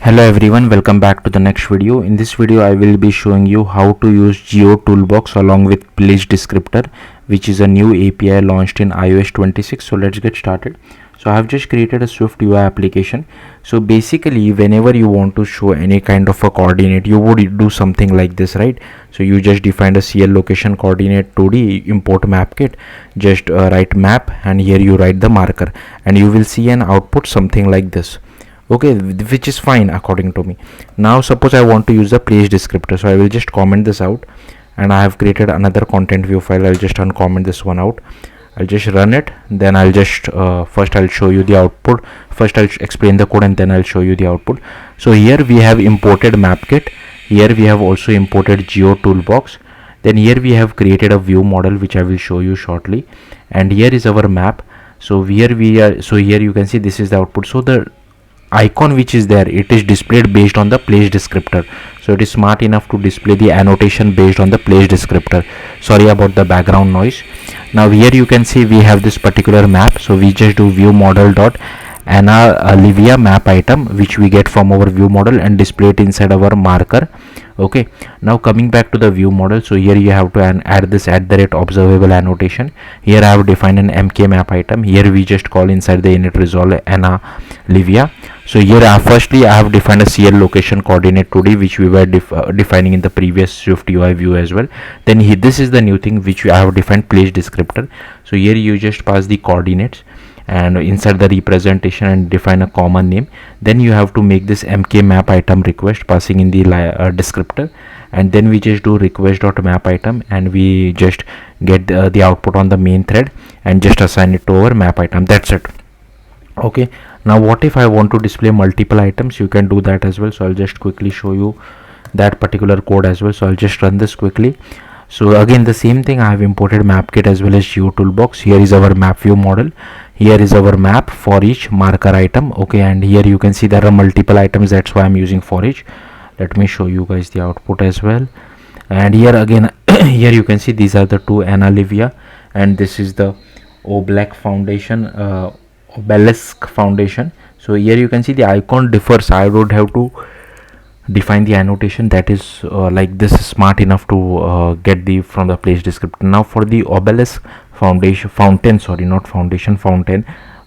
Hello everyone, welcome back to the next video. In this video I will be showing you how to use GeoToolBox along with Place Descriptor, which is a new API launched in iOS 26. So let's get started. So I have just created a SwiftUI application. So basically whenever you want to show any kind of a coordinate, you would do something like this, right? So you just define a CL location coordinate 2D, import MapKit, just write map, and here you write the marker, and you will see an output something like this. Okay, which is fine according to me. Now suppose I want to use the place descriptor, so I will just comment this out, and I have created another content view file. I'll just uncomment this one out. I'll just run it, then I'll just first I'll show you the output. First I'll explain the code and then I'll show you the output. So here we have imported MapKit, here we have also imported GeoToolBox, then here we have created a view model which I will show you shortly, and here is our map. So here we are, so here you can see this is the output. So the icon which is there, it is displayed based on the place descriptor, so it is smart enough to display the annotation based on the place descriptor. Sorry about the background noise. Now here you can see we have this particular map, so we just do view model dot Olivia map item, which we get from our view model, and display it inside our marker. Okay, now coming back to the view model, so here you have to add this @observable annotation. Here I have defined an MK map item. Here we just call inside the init resolve Olivia. So here firstly I have defined a CL location coordinate 2D, which we were defining in the previous SwiftUI view as well. Then here, this is the new thing which I have defined place descriptor. So here you just pass the coordinates and inside the representation and define a common name. Then you have to make this MK map item request, passing in the descriptor, and then we just do request.map item, and we just get the output on the main thread and just assign it to our map item. That's it. Okay, now what if I want to display multiple items? You can do that as well. So I'll just quickly show you that particular code as well. So I'll just run this quickly. So again the same thing, I have imported MapKit as well as GeoToolBox. Here is our map view model, here is our map for each marker item. Okay, and here you can see there are multiple items, that's why I'm using for each. Let me show you guys the output as well. And here again here you can see these are the two Olivia, and this is the obelisk foundation. So here you can see the icon differs. I don't have to define the annotation, that is like this is smart enough to get the from the place descriptor. Now for the obelisk fountain,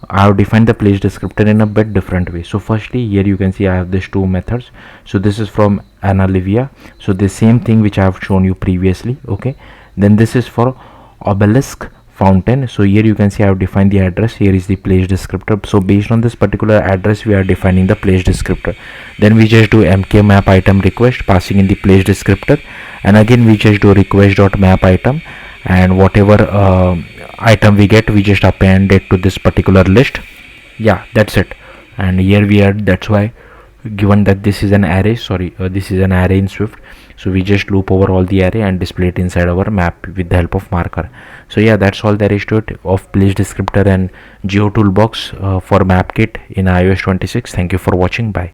I have defined the place descriptor in a bit different way. So firstly here you can see I have these two methods. So this is from Olivia, so the same thing which I have shown you previously. Okay, then this is for obelisk fountain. So here you can see I have defined the address, here is the place descriptor. So based on this particular address we are defining the place descriptor. Then we just do MK map item request, passing in the place descriptor, and again we just do request.map item, and whatever item we get we just append it to this particular list. Yeah, that's it. And here we are, that's why given that this is an array, this is an array in Swift, so we just loop over all the array and display it inside our map with the help of marker. So yeah, that's all there is to it of place descriptor and GeoToolBox for MapKit in iOS 26. Thank you for watching. Bye.